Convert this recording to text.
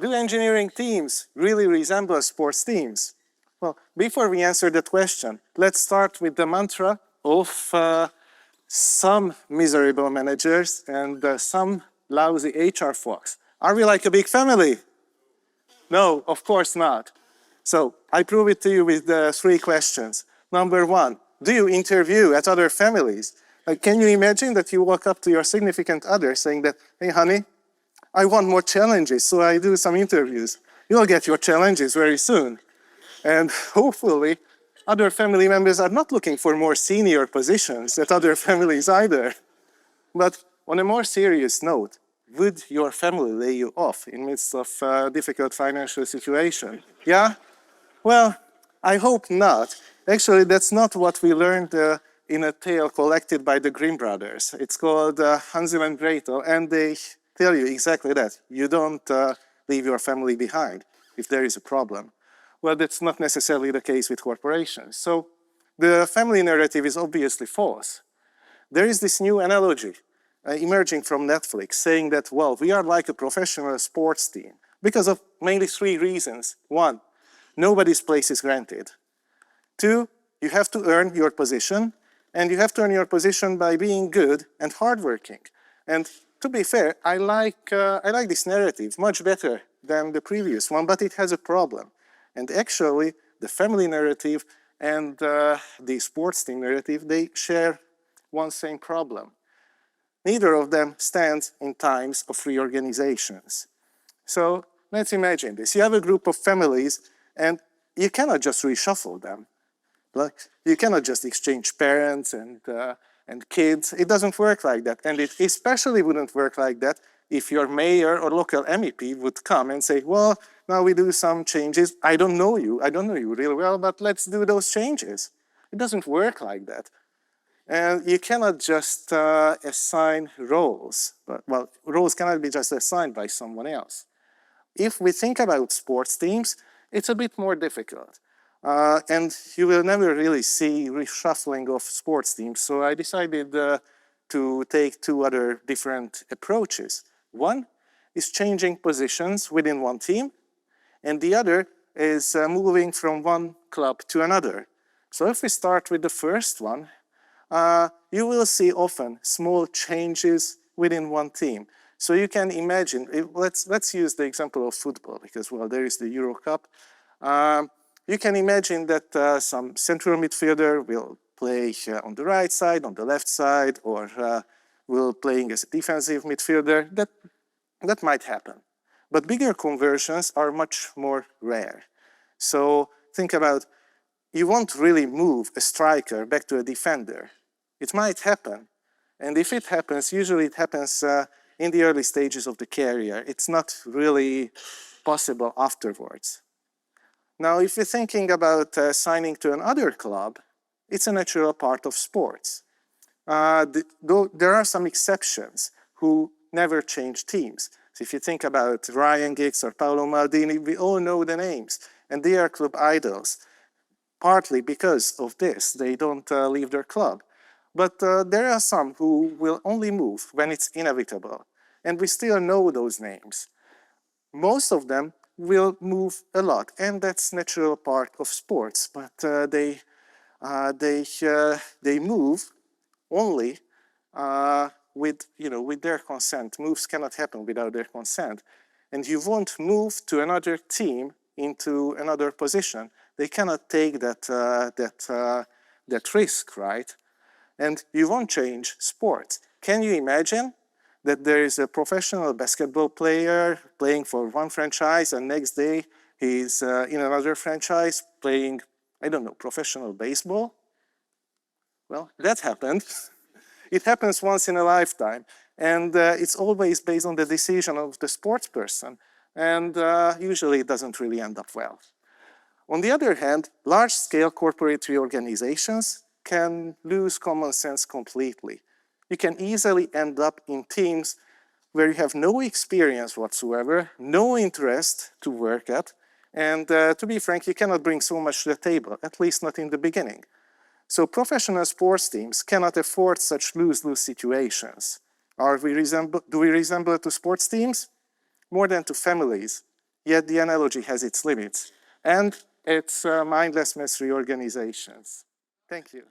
do engineering teams really resemble sports teams? Well, before we answer that question, let's start with the mantra of some miserable managers and some lousy HR folks. Are we like a big family? No, of course not. So I prove it to you with the 3 questions. Number 1, do you interview at other families? Like, can you imagine that you walk up to your significant other saying that, hey honey, I want more challenges, so I do some interviews. You'll get your challenges very soon. And hopefully, other family members are not looking for more senior positions at other families either. But on a more serious note, would your family lay you off in midst of a difficult financial situation? Yeah? Well, I hope not. Actually, that's not what we learned in a tale collected by the Grimm brothers. It's called Hansel and Gretel, and they tell you exactly that. You don't leave your family behind if there is a problem. Well, that's not necessarily the case with corporations. So the family narrative is obviously false. There is this new analogy emerging from Netflix saying that, well, we are like a professional sports team because of mainly 3 reasons. 1, nobody's place is granted. 2, you have to earn your position, and you have to earn your position by being good and hardworking. And to be fair, I like this narrative much better than the previous one, but it has a problem. And actually, the family narrative and the sports team narrative, they share one same problem. Neither of them stands in times of reorganizations. So let's imagine this. You have a group of families, and you cannot just reshuffle them. Like, you cannot just exchange parents and kids. It doesn't work like that. And it especially wouldn't work like that if your mayor or local MEP would come and say, well, now we do some changes. I don't know you really well, but let's do those changes. It doesn't work like that. And you cannot just assign roles. Well, roles cannot be just assigned by someone else. If we think about sports teams, it's a bit more difficult. And you will never really see reshuffling of sports teams. So I decided to take 2 other different approaches. One is changing positions within one team, and the other is moving from one club to another. So if we start with the first one, you will see often small changes within one team. So you can imagine, let's use the example of football, because, well, there is the Euro Cup. You can imagine that some central midfielder will play on the right side, on the left side, or will playing as a defensive midfielder. That might happen. But bigger conversions are much more rare. So think about, you won't really move a striker back to a defender. It might happen. And if it happens, usually it happens in the early stages of the career. It's not really possible afterwards. Now, if you're thinking about signing to another club, it's a natural part of sports. Though there are some exceptions who never change teams. So if you think about Ryan Giggs or Paolo Maldini, we all know the names, and they are club idols. Partly because of this, they don't leave their club. But there are some who will only move when it's inevitable, and we still know those names. Most of them will move a lot, and that's natural part of sports. But they move only with their consent. Moves cannot happen without their consent, and you won't move to another team into another position. They cannot take that risk, right? And you won't change sports. Can you imagine that there is a professional basketball player playing for one franchise, and next day he's in another franchise playing, I don't know, professional baseball? Well, that happened. It happens once in a lifetime, and it's always based on the decision of the sports person, and usually it doesn't really end up well. On the other hand, large-scale corporate reorganizations can lose common sense completely. You can easily end up in teams where you have no experience whatsoever, no interest to work at, and to be frank, you cannot bring so much to the table, at least not in the beginning. So professional sports teams cannot afford such lose-lose situations. Do we resemble to sports teams? More than to families. yet the analogy has its limits, and it's mindless mass reorganizations. Thank you.